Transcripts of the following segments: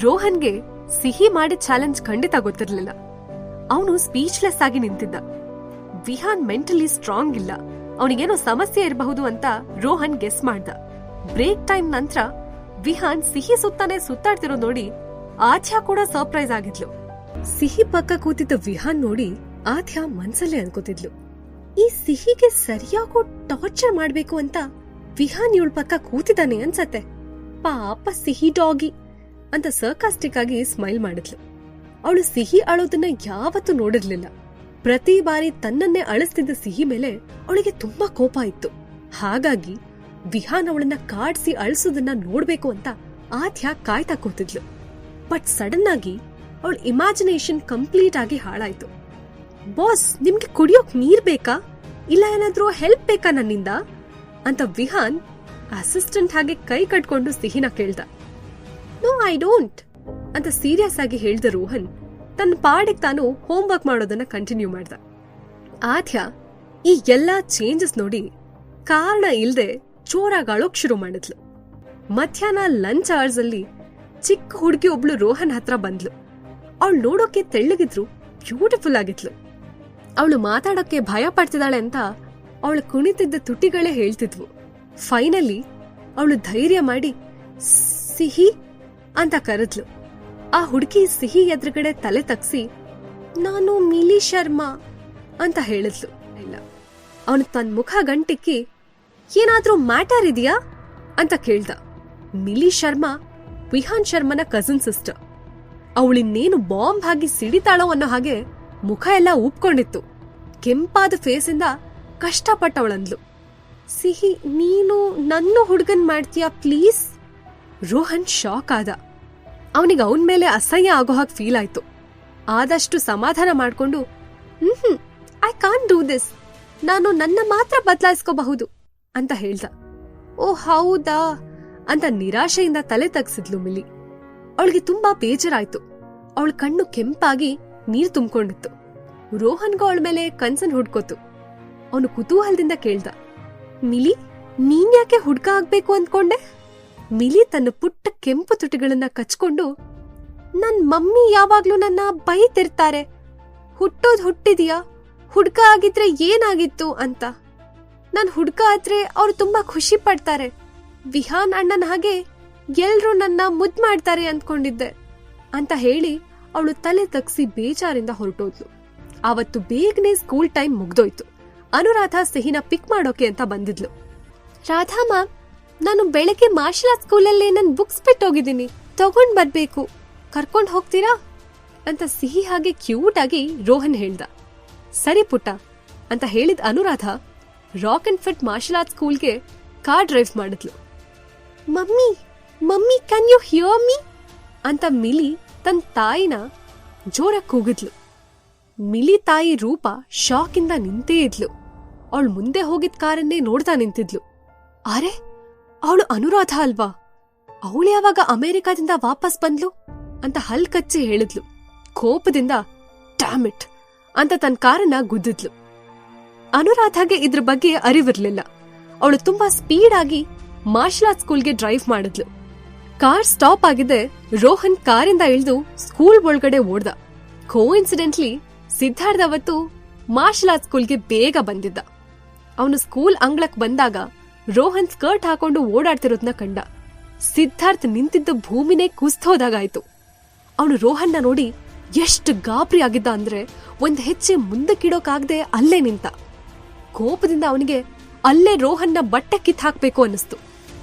ರೋಹನ್ಗೆ ಸಿಹಿ ಮಾಡಿದ ಚಾಲೆಂಜ್ ಖಂಡಿತ ಗೊತ್ತಿರ್ಲಿಲ್ಲ. ಅವನು ಸ್ಪೀಚ್ಲೆಸ್ ಆಗಿ ನಿಂತಿದ್ದ. ವಿಹಾನ್ ಮೆಂಟಲಿ ಸ್ಟ್ರಾಂಗ್ ಇಲ್ಲ, ಅವನಿಗೇನೋ ಸಮಸ್ಯೆ ಇರಬಹುದು ಅಂತ ರೋಹನ್ ಗೆಸ್ ಮಾಡ್ದ. ಬ್ರೇಕ್ ಟೈಮ್ ನಂತರ ವಿಹಾನ್ ಸಿಹಿ ಸುತ್ತಾನೆ ಸುತ್ತಾಡ್ತಿರೋ ನೋಡಿ ಆಥ್ಯಾ ಕೂಡ ಸರ್ಪ್ರೈಸ್ ಆಗಿದ್ಲು. ಸಿಹಿ ಪಕ್ಕ ಕೂತಿದ್ದ ವಿಹಾನ್ ನೋಡಿ ಆಥ್ಯಾ ಮನ್ಸಲ್ಲೇ ಅನ್ಕೋತಿದ್ಲು, ಈ ಸಿಹಿಗೆ ಸರಿಯಾಗೋ ಟಾರ್ಚರ್ ಮಾಡ್ಬೇಕು ಅಂತ ವಿಹಾನ್ ಇವಳ ಪಕ್ಕ ಕೂತಿದ್ದಾನೆ ಅನ್ಸತ್ತೆ. ಪಾಪ ಸಿಹಿ ಡಾಗಿ ಅಂತ ಸರ್ಕಾಸ್ಟಿಕ್ ಆಗಿ ಸ್ಮೈಲ್ ಮಾಡಿದ್ಲು. ಅವಳು ಸಿಹಿ ಅಳೋದನ್ನ ಯಾವತ್ತೂ ನೋಡಿರ್ಲಿಲ್ಲ. ಪ್ರತಿ ಬಾರಿ ತನ್ನನ್ನೇ ಅಳಿಸ್ತಿದ್ದ ಸಿಹಿ ಮೇಲೆ ಅವಳಿಗೆ ತುಂಬಾ ಕೋಪ ಇತ್ತು. ಹಾಗಾಗಿ ವಿಹಾನ್ ಅವಳನ್ನ ಕಾಡ್ಸಿ ಅಳಿಸೋದನ್ನ ನೋಡ್ಬೇಕು ಅಂತ ಆಥ್ಯಾ ಕಾಯ್ತಾ ಕೂತಿದ್ಲು. ಬಟ್ ಸಡನ್ ಆಗಿ ಅವಳ ಇಮ್ಯಾಜಿನೇಷನ್ ಕಂಪ್ಲೀಟ್ ಆಗಿ ಹಾಳಾಯ್ತು. ಬಾಸ್, ನಿಮ್ಗೆ ಕುಡಿಯೋಕ್ ನೀರ್ ಬೇಕಾ, ಇಲ್ಲ ಏನಾದ್ರೂ ಹೆಲ್ಪ್ ಬೇಕಾ ನನ್ನಿಂದ ಅಂತ ವಿಹಾನ್ ಅಸಿಸ್ಟೆಂಟ್ ಹಾಗೆ ಕೈ ಕಟ್ಕೊಂಡು ಸಿಹಿನ ಕೇಳ್ದ. ನೋ ಐ ಡೋಂಟ್ ಅಂತ ಸೀರಿಯಸ್ ಆಗಿ ಹೇಳ್ದ ರೋಹನ್ ತನ್ನ ಪಾಡಿಗೆ ತಾನು ಹೋಮ್ ವರ್ಕ್ ಮಾಡೋದನ್ನ ಕಂಟಿನ್ಯೂ ಮಾಡ್ದ. ಆಥ್ಯಾ ಈ ಎಲ್ಲಾ ಚೇಂಜಸ್ ನೋಡಿ ಕಾರಣ ಇಲ್ದೆ ಜೋರಾಗಿ ಅಳೋಕ್ ಶುರು ಮಾಡಿದ್ಲು. ಮಧ್ಯಾಹ್ನ ಲಂಚ್ ಅವರ್ಸ್ ಅಲ್ಲಿ ಚಿಕ್ಕ ಹುಡುಗಿ ಒಬ್ಳು ರೋಹನ್ ಹತ್ರ ಬಂದ್ಲು. ಅವಳು ನೋಡೋಕೆ ತೆಳ್ಳಗಿದ್ರು ಬ್ಯೂಟಿಫುಲ್ ಆಗಿದ್ಲು. ಅವಳು ಮಾತಾಡೋಕೆ ಭಯ ಪಡ್ತಿದ್ದಾಳೆ ಅಂತ ಅವಳು ಕುಣಿತಿದ್ದ ತುಟಿಗಳೇ ಹೇಳ್ತಿದ್ವು. ಫೈನಲಿ ಅವಳು ಧೈರ್ಯ ಮಾಡಿ ಸಿಹಿ ಅಂತ ಕರೆದ್ಲು. ಆ ಹುಡುಗಿ ಸಿಹಿ ಎದುರುಗಡೆ ತಲೆ ತಗ್ಸಿ ನಾನು ಮಿಲಿ ಶರ್ಮಾ ಅಂತ ಹೇಳಿದ್ಲು. ಇಲ್ಲ, ಅವನು ತನ್ನ ಮುಖ ಗಂಟಿಕ್ಕಿ ಏನಾದ್ರೂ ಮ್ಯಾಟರ್ ಇದೆಯಾ ಅಂತ ಕೇಳ್ದ. ಮಿಲಿ ಶರ್ಮಾ ವಿಹಾನ್ ಶರ್ಮನ ಕಸಿನ್ ಸಿಸ್ಟರ್. ಅವಳಿನ್ನೇನು ಬಾಂಬ್ ಆಗಿ ಸಿಡಿತಾಳೋ ಅನ್ನೋ ಹಾಗೆ ಮುಖ ಎಲ್ಲ ಉಪ್ಕೊಂಡಿತ್ತು. ಕೆಂಪಾದ ಫೇಸಿಂದ ಕಷ್ಟಪಟ್ಟವಳಂದ್ಲು, ಸಿಹಿ ನೀನು ನನ್ನ ಹುಡುಗನ್ ಮಾಡ್ತೀಯಾ ಪ್ಲೀಸ್. ರೋಹನ್ ಶಾಕ್ ಆದ. ಅವನಿಗೆ ಅವನ ಮೇಲೆ ಅಸಹ್ಯ ಆಗೋ ಹಾಗೆ ಫೀಲ್ ಆಯ್ತು. ಆದಷ್ಟು ಸಮಾಧಾನ ಮಾಡ್ಕೊಂಡು ಐ ಕಾಂಟ್ ಡೂ ದಿಸ್, ನಾನು ನನ್ನ ಮಾತ್ರ ಬದಲಾಯಿಸ್ಕೋಬಹುದು ಅಂತ ಹೇಳ್ದ. ಓ ಹೌದಾ ಅಂತ ನಿರಾಶೆಯಿಂದ ತಲೆ ತಗ್ಸಿದ್ಲು ಮಿಲಿ. ಅವಳಿಗೆ ತುಂಬಾ ಬೇಜಾರಾಯ್ತು. ಅವಳ ಕಣ್ಣು ಕೆಂಪಾಗಿ ನೀರು ತುಂಬಿಕೊಂಡಿತ್ತು. ರೋಹನ್ಗೂ ಅವಳ ಮೇಲೆ ಕನ್ಸನ್ ಹುಡ್ಕೋತು. ಅವನು ಕುತೂಹಲದಿಂದ ಕೇಳ್ದ, ಮಿಲಿ ನೀನ್ ಯಾಕೆ ಹುಡ್ಗ ಆಗ್ಬೇಕು ಅಂದ್ಕೊಂಡೆ. ಮಿಲಿ ತನ್ನ ಪುಟ್ಟ ಕೆಂಪು ತುಟಿಗಳನ್ನ ಕಚ್ಕೊಂಡು ನನ್ ಮಮ್ಮಿ ಯಾವಾಗ್ಲೂ ನನ್ನ ಬೈತಿರ್ತಾರೆ, ಹುಟ್ಟೋದ್ ಹುಟ್ಟಿದ್ಯಾ, ಹುಡ್ಗ ಆಗಿದ್ರೆ ಏನಾಗಿತ್ತು ಅಂತ. ನಾನ್ ಹುಡ್ಗ ಆದ್ರೆ ಅವ್ರು ತುಂಬಾ ಖುಷಿ ಪಡ್ತಾರೆ, ವಿಹಾನ್ ಅಣ್ಣನ ಹಾಗೆ ಎಲ್ರೂ ನನ್ನ ಮುದ್ ಮಾಡ್ತಾರೆ ಅಂದ್ಕೊಂಡಿದ್ದೆ ಅಂತ ಹೇಳಿ ಅವಳು ತಲೆ ತಗ್ಸಿ ಬೇಜಾರಿಂದ ಹೊರಟೋದ್ಲು. ಆವತ್ತು ಬೇಗನೆ ಸ್ಕೂಲ್ ಟೈಮ್ ಮುಗ್ದೋಯ್ತು. ಅನುರಾಧ ಸಿಹಿನ ಪಿಕ್ ಮಾಡೋಕೆ ಅಂತ ಬಂದಿದ್ಲು. ರಾಧಾ ಮ್ಯಾಮ್, ನಾನು ಬೆಳಗ್ಗೆ ಮಾರ್ಷಲ್ ಆರ್ಟ್ ಸ್ಕೂಲಲ್ಲೇ ನನ್ ಬುಕ್ಸ್ ಬಿಟ್ಟೋಗಿದ್ದೀನಿ, ತಗೊಂಡ್ ಬರ್ಬೇಕು, ಕರ್ಕೊಂಡ್ ಹೋಗ್ತೀರಾ ಅಂತ ಸಿಹಿ ಹಾಗೆ ಕ್ಯೂಟ್ ಆಗಿ ರೋಹನ್ ಹೇಳ್ದ. ಸರಿ ಪುಟ್ಟ ಅಂತ ಹೇಳಿದ Anuradha rock and fit martial art ಸ್ಕೂಲ್ಗೆ ಕಾರ್ ಡ್ರೈವ್ ಮಾಡಿದ್ಲು. Mummy mummy can you hear me ಅಂತ ಮಿಲಿ ತನ್ನ ತಾಯಿನ ಜೋರ ಕೂಗಿದ್ಲು. ಮಿಲಿ ತಾಯಿ ರೂಪ ಶಾಕಿಂದ ನಿಂತೇ ಇದ್ಲು. ಅವಳು ಮುಂದೆ ಹೋಗಿದ್ ಕಾರನ್ನೇ ನೋಡ್ತಾ ನಿಂತಿದ್ಲು. ಅರೆ, ಅವಳು ಅನುರಾಧ ಅಲ್ವಾ, ಅವಳು ಯಾವಾಗ ಅಮೆರಿಕಾದಿಂದ ವಾಪಸ್ ಬಂದ್ಲು ಅಂತ ಹಲ್ ಕಚ್ಚಿ ಹೇಳಿದ್ಲು. ಕೋಪದಿಂದ ಡ್ಯಾಮ್ ಇಟ್ ಅಂತ ತನ್ನ ಕಾರನ್ನ ಗುದ್ದಿದ್ಲು. ಅನುರಾಧಾಗೆ ಇದ್ರ ಬಗ್ಗೆ ಅರಿವಿರ್ಲಿಲ್ಲ. ಅವಳು ತುಂಬಾ ಸ್ಪೀಡ್ ಆಗಿ ಮಾರ್ಷಲ್ ಆರ್ಟ್ ಸ್ಕೂಲ್ಗೆ ಡ್ರೈವ್ ಮಾಡಿದ್ಲು. ಕಾರ್ ಸ್ಟಾಪ್ ಆಗಿದೆ. ರೋಹನ್ ಕಾರಿಂದ ಇಳಿದು ಸ್ಕೂಲ್ ಒಳಗಡೆ ಓಡ್ದ. ಕೋಇನ್ಸಿಡೆಂಟ್ಲಿ ಸಿದ್ಧಾರ್ಥ ಅವತ್ತು ಮಾರ್ಷಲ್ ಆರ್ಟ್ ಸ್ಕೂಲ್ಗೆ ಬೇಗ ಬಂದಿದ್ದ. ಅವನು ಸ್ಕೂಲ್ ಅಂಗಳಕ್ ಬಂದಾಗ ರೋಹನ್ ಸ್ಕರ್ಟ್ ಹಾಕೊಂಡು ಓಡಾಡ್ತಿರೋದ್ನ ಕಂಡ. ಸಿದ್ಧಾರ್ಥ್ ನಿಂತಿದ್ದ ಭೂಮಿನೇ ಕುಸ್ತೋದಾಗಾಯ್ತು. ಅವನು ರೋಹನ್ನ ನೋಡಿ ಎಷ್ಟು ಗಾಬರಿ ಆಗಿದ್ದ ಅಂದ್ರೆ ಒಂದ್ ಹೆಜ್ಜೆ ಮುಂದಕ್ಕಿಡೋಕಾಗದೆ ಅಲ್ಲೇ ನಿಂತ. ಕೋಪದಿಂದ ಅವನಿಗೆ ಅಲ್ಲೇ ರೋಹನ್ನ ಬಟ್ಟೆ ಕಿತ್ ಹಾಕ್ಬೇಕು ಅನ್ನಿಸ್ತು.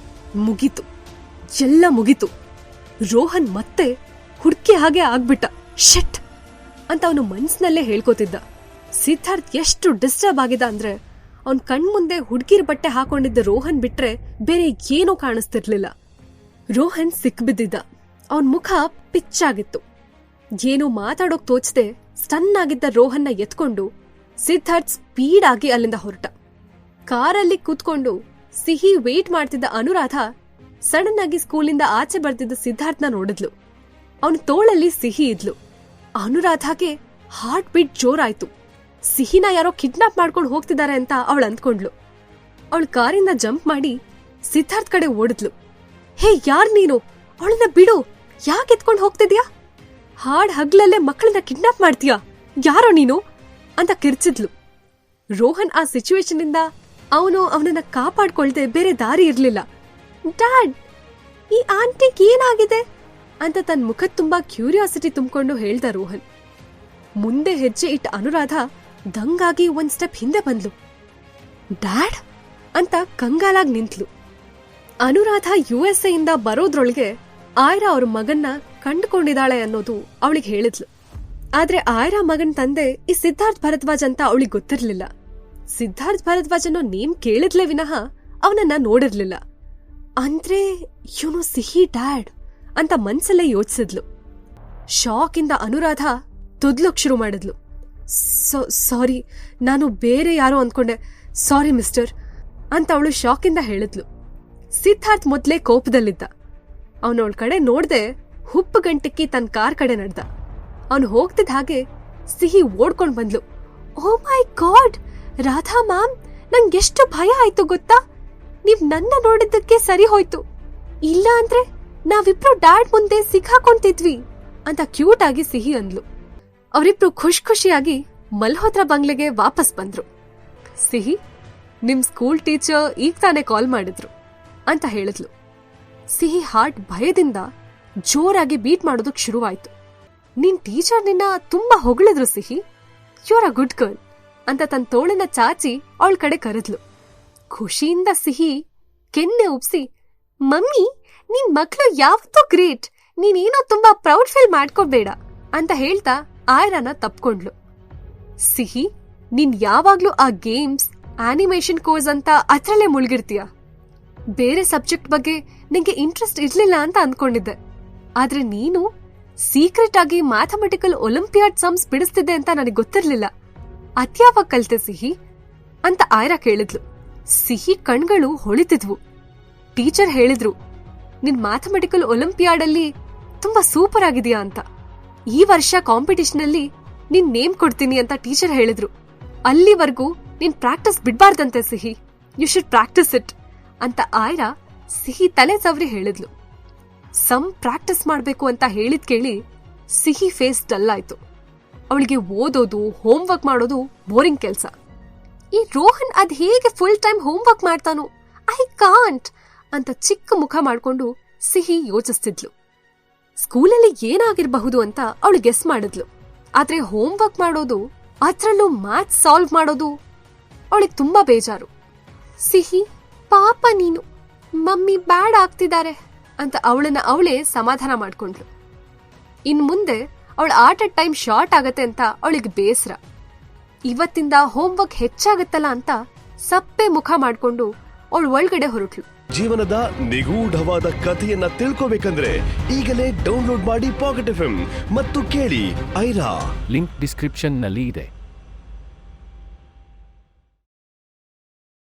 ಮುಗೀತು, ಎಲ್ಲ ಮುಗೀತು. ರೋಹನ್ ಮತ್ತೆ ಹುಡ್ಕಿ ಹಾಗೆ ಆಗ್ಬಿಟ್ಟ. ಶೆಟ್ ಅಂತ ಅವನು ಮನ್ಸಿನಲ್ಲೇ ಹೇಳ್ಕೋತಿದ್ದ. ಸಿದ್ಧಾರ್ಥ್ ಎಷ್ಟು ಡಿಸ್ಟರ್ಬ್ ಆಗಿದ ಅಂದ್ರೆ ಅವನ್ ಕಣ್ಮುಂದೆ ಹುಡ್ಗಿರ್ ಬಟ್ಟೆ ಹಾಕೊಂಡಿದ್ದ ರೋಹನ್ ಬಿಟ್ರೆ ಬೇರೆ ಏನೂ ಕಾಣಿಸ್ತಿರ್ಲಿಲ್ಲ. ರೋಹನ್ ಸಿಕ್ಬಿದ್ದಿದ್ದ. ಅವನ್ ಮುಖ ಪಿಚ್ಚಾಗಿತ್ತು. ಏನೋ ಮಾತಾಡೋಕ್ ತೋಚದೆ ಸ್ಟನ್ ಆಗಿದ್ದ ರೋಹನ್ನ ಎತ್ಕೊಂಡು ಸಿದ್ಧಾರ್ಥ್ ಸ್ಪೀಡ್ ಆಗಿ ಅಲ್ಲಿಂದ ಹೊರಟ. ಕಾರಲ್ಲಿ ಕೂತ್ಕೊಂಡು ಸಿಹಿ ವೇಟ್ ಮಾಡ್ತಿದ್ದ ಅನುರಾಧ ಸಡನ್ ಆಗಿ ಸ್ಕೂಲಿಂದ ಆಚೆ ಬರ್ತಿದ್ದ ಸಿದ್ಧಾರ್ಥ್ನ ನೋಡಿದ್ಲು. ಅವನ ತೋಳಲ್ಲಿ ಸಿಹಿ ಇದ್ಲು. ಅನುರಾಧಾಗೆ ಹಾರ್ಟ್ ಬೀಟ್ ಜೋರಾಯ್ತು. ಸಿಹಿನ ಯಾರೋ ಕಿಡ್ನಾಪ್ ಮಾಡ್ಕೊಂಡು ಹೋಗ್ತಿದ್ದಾರೆ ಅಂತ ಅವಳು ಅಂದ್ಕೊಂಡ್ಲು. ಅವಳು ಕಾರಿಂದ ಜಂಪ್ ಮಾಡಿ ಸಿದ್ಧಾರ್ಥ್ ಕಡೆ ಓಡಿದ್ಲು. ಹೇ, ಯಾರ್ ನೀನು? ಅವಳನ್ನ ಬಿಡು, ಯಾಕೆ ಎತ್ಕೊಂಡು ಹೋಗ್ತಿದ್ಯಾ? ಹಾಡ್ ಹಗ್ಲಲ್ಲೇ ಮಕ್ಕಳನ್ನ ಕಿಡ್ನಾಪ್ ಮಾಡ್ತೀಯಾ? ಯಾರೋ ನೀನು ಅಂತ ಕಿರ್ಚಿದ್ಲು. ರೋಹನ್ ಆ ಸಿಚುವೇಶನ್ ಇಂದ ಅವನನ್ನ ಕಾಪಾಡ್ಕೊಳ್ದೆ ಬೇರೆ ದಾರಿ ಇರ್ಲಿಲ್ಲ. ಡ್ಯಾಡ್, ಈ ಆಂಟಿಗ್ ಏನಾಗಿದೆ ಅಂತ ತನ್ನ ಮುಖದ ತುಂಬಾ ಕ್ಯೂರಿಯಾಸಿಟಿ ತುಂಬಿಕೊಂಡು ಹೇಳ್ದ ರೋಹನ್. ಮುಂದೆ ಹೆಜ್ಜೆ ಇಟ್ಟ ಅನುರಾಧ ದಂಗಾಗಿ ಒಂದ್ ಸ್ಟೆಪ್ ಹಿಂದೆ ಬಂದ್ಲು. ಡ್ಯಾಡ್ ಅಂತ ಕಂಗಾಲಾಗಿ ನಿಂತ್ಲು. ಅನುರಾಧ USA ಇಂದ ಬರೋದ್ರೊಳಗೆ ಆಯ್ರಾ ಅವ್ರ ಮಗನ್ನ ಕಂಡುಕೊಂಡಿದ್ದಾಳೆ ಅನ್ನೋದು ಅವಳಿಗೆ ಹೇಳಿದ್ಲು. ಆದ್ರೆ ಆಯ್ರಾ ಮಗನ್ ತಂದೆ ಈ ಸಿದ್ಧಾರ್ಥ್ ಭರದ್ವಾಜ್ ಅಂತ ಅವಳಿಗೆ ಗೊತ್ತಿರ್ಲಿಲ್ಲ. ಸಿದ್ಧಾರ್ಥ್ ಭರದ್ವಾಜ್ ಅನ್ನೋ ನೇಮ್ ಕೇಳಿದ್ಲೇ ವಿನಃ ಅವನನ್ನ ನೋಡಿರ್ಲಿಲ್ಲ. ಅಂದ್ರೆ ಇವನು ಸಿಹಿ ಡ್ಯಾಡ್ ಅಂತ ಮನ್ಸಲ್ಲೇ ಯೋಚಿಸಿದ್ಲು. ಶಾಕ್ ಇಂದ ಅನುರಾಧ ತುದ್ಲೋಕ್ ಶುರು ಮಾಡಿದ್ಲು. ಸಾರಿ, ನಾನು ಬೇರೆ ಯಾರೋ ಅಂದ್ಕೊಂಡೆ, ಸಾರಿ ಮಿಸ್ಟರ್ ಅಂತ ಅವಳು ಶಾಕಿಂದ ಹೇಳಿದ್ಲು. ಸಿದ್ಧಾರ್ಥ್ ಮೊದ್ಲೇ ಕೋಪದಲ್ಲಿದ್ದ. ಅವನವಳ ಕಡೆ ನೋಡ್ದೆ ಹುಪ್ಪು ಗಂಟಿಕ್ಕಿ ತನ್ನ ಕಾರ್ ಕಡೆ ನಡ್ದ. ಅವನು ಹೋಗ್ತಿದ್ದ ಹಾಗೆ ಸಿಹಿ ಓಡ್ಕೊಂಡ್ ಬಂದ್ಲು. ಓ ಮೈ ಗಾಡ್ ರಾಧಾ ಮ್ಯಾಮ್, ನಂಗೆಷ್ಟು ಭಯ ಆಯ್ತು ಗೊತ್ತಾ? ನೀವ್ ನನ್ನ ನೋಡಿದ್ದಕ್ಕೆ ಸರಿ ಹೋಯ್ತು, ಇಲ್ಲ ಅಂದ್ರೆ ನಾವಿಬ್ರು ಡ್ಯಾಡ್ ಮುಂದೆ ಸಿಕ್ಕಾಕೊಂತಿದ್ವಿ ಅಂತ ಕ್ಯೂಟ್ ಆಗಿ ಸಿಹಿ ಅಂದ್ಲು. ಅವರಿಬ್ರು ಖುಷಿಯಾಗಿ ಮಲ್ಹೋತ್ರಾ ಬಂಗ್ಲೆಗೆ ವಾಪಸ್ ಬಂದ್ರು. ಸಿಹಿ, ನಿಮ್ ಸ್ಕೂಲ್ ಟೀಚರ್ ಈಗ ತಾನೇ ಕಾಲ್ ಮಾಡಿದ್ರು ಅಂತ ಹೇಳಿದ್ಲು. ಸಿಹಿ ಹಾರ್ಟ್ ಭಯದಿಂದ ಜೋರಾಗಿ ಬೀಟ್ ಮಾಡೋದಕ್ ಶುರುವಾಯ್ತು. ನಿನ್ ಟೀಚರ್ ನಿನ್ನ ತುಂಬಾ ಹೊಗಳಿದ್ರು Sihi, you are a good girl ಅಂತ ತನ್ನ ತೋಳನ್ನ ಚಾಚಿ ಅವಳ ಕಡೆ ಕರೆದ್ಲು. ಖುಷಿಯಿಂದ ಸಿಹಿ ಕೆನ್ನೆ ಉಪ್ಸಿ, ಮಮ್ಮಿ ನಿನ್ ಮಕ್ಳು ಯಾವತ್ತೂ ಗ್ರೇಟ್, ನೀನೇನೋ ತುಂಬಾ ಪ್ರೌಡ್ ಫೀಲ್ ಮಾಡ್ಕೋಬೇಡ ಅಂತ ಹೇಳ್ತಾ ಆಯ್ರಾನ ತಪ್ಕೊಂಡ್ಲು. ಸಿಹಿ, ನೀನ್ ಯಾವಾಗ್ಲೂ ಆ ಗೇಮ್ಸ್ ಆನಿಮೇಷನ್ ಕೋರ್ಸ್ ಅಂತ ಅದ್ರಲ್ಲೇ ಮುಳುಗಿರ್ತೀಯ. ಬೇರೆ ಸಬ್ಜೆಕ್ಟ್ ಬಗ್ಗೆ ನಿಂಗೆ ಇಂಟ್ರೆಸ್ಟ್ ಇರ್ಲಿಲ್ಲ ಅಂತ ಅಂದ್ಕೊಂಡಿದ್ದೆ, ಆದ್ರೆ ನೀನು ಸೀಕ್ರೆಟ್ ಆಗಿ ಮ್ಯಾಥಮೆಟಿಕಲ್ ಒಲಿಂಪಿಯಾಡ್ ಸಮ್ಸ್ ಬಿಡಿಸ್ತಿದ್ದೆ ಅಂತ ನನಗೆ ಗೊತ್ತಿರ್ಲಿಲ್ಲ. ಅದ್ಯಾವಾಗ ಕಲ್ತೆ ಸಿಹಿ ಅಂತ ಆಯ್ರಾ ಕೇಳಿದ್ಲು. ಸಿಹಿ ಕಣ್ಗಳು ಹೊಳಿತಿದ್ವು. ಟೀಚರ್ ಹೇಳಿದ್ರು, ನಿನ್ ಮ್ಯಾಥಮೆಟಿಕಲ್ ಒಲಿಂಪಿಯಾಡ್ ಅಲ್ಲಿ ತುಂಬಾ ಸೂಪರ್ ಆಗಿದೆಯಾ ಅಂತ. ಈ ವರ್ಷ ಕಾಂಪಿಟಿಷನ್ ಅಲ್ಲಿ ನಿನ್ ನೇಮ್ ಕೊಡ್ತೀನಿ ಅಂತ ಟೀಚರ್ ಹೇಳಿದ್ರು. ಅಲ್ಲಿವರೆಗೂ ನೀನ್ ಪ್ರಾಕ್ಟೀಸ್ ಬಿಡ್ಬಾರ್ದಂತೆ ಸಿಹಿ, ಯು ಶುಡ್ ಪ್ರಾಕ್ಟೀಸ್ ಇಟ್ ಅಂತ ಆಯ್ರಾ ಸಿಹಿ ತಲೆ ಸವರಿ ಹೇಳಿದ್ಲು. ಸಮ್ ಪ್ರಾಕ್ಟೀಸ್ ಮಾಡ್ಬೇಕು ಅಂತ ಹೇಳಿದ್ ಕೇಳಿ ಸಿಹಿ ಫೇಸ್ ಡಲ್ ಆಯ್ತು. ಅವಳಿಗೆ ಓದೋದು ಹೋಮ್ವರ್ಕ್ ಮಾಡೋದು ಬೋರಿಂಗ್ ಕೆಲ್ಸ. ಈ ರೋಹನ್ ಅದ್ ಹೇಗೆ ಫುಲ್ ಟೈಮ್ ಹೋಮ್ವರ್ಕ್ ಮಾಡ್ತಾನೋ, ಐ ಕಾಂಟ್ ಅಂತ ಚಿಕ್ಕ ಮುಖ ಮಾಡ್ಕೊಂಡು ಸಿಹಿ ಯೋಚಿಸ್ತಿದ್ಲು. ಸ್ಕೂಲಲ್ಲಿ ಏನಾಗಿರಬಹುದು ಅಂತ ಅವಳು ಗೆಸ್ ಮಾಡಿದ್ಲು. ಆದ್ರೆ ಹೋಮ್ವರ್ಕ್ ಮಾಡೋದು, ಅದ್ರಲ್ಲೂ ಮ್ಯಾಥ್ಸ್ ಸಾಲ್ವ್ ಮಾಡೋದು ಅವಳಿಗೆ ತುಂಬಾ ಬೇಜಾರು. ಸಿಹಿ, ಪಾಪ ನೀನು, ಮಮ್ಮಿ ಬ್ಯಾಡ್ ಆಗ್ತಿದ್ದಾರೆ ಅಂತ ಅವಳೇ ಸಮಾಧಾನ ಮಾಡ್ಕೊಂಡ್ಲು. ಇನ್ ಮುಂದೆ ಅವಳ ಆಟದ ಟೈಮ್ ಶಾರ್ಟ್ ಆಗತ್ತೆ ಅಂತ ಅವಳಿಗೆ ಬೇಸರ. ಇವತ್ತಿಂದ ಹೋಮ್ವರ್ಕ್ ಹೆಚ್ಚಾಗತ್ತಲ್ಲ ಅಂತ ಸಪ್ಪೆ ಮುಖ ಮಾಡ್ಕೊಂಡು ಅವಳು ಒಳಗಡೆ ಹೊರಟ್ಲು. ಜೀವನದ ನಿಗೂಢವಾದ ಕಥೆಯನ್ನ ತಿಳ್ಕೋಬೇಕಂದ್ರೆ ಈಗಲೇ ಡೌನ್ಲೋಡ್ ಮಾಡಿ ಪಾಕೆಟ್ FM ಮತ್ತು ಕೇಳಿ ಐರಾ. ಲಿಂಕ್ ಡಿಸ್ಕ್ರಿಪ್ಷನ್ ನಲ್ಲಿ ಇದೆ.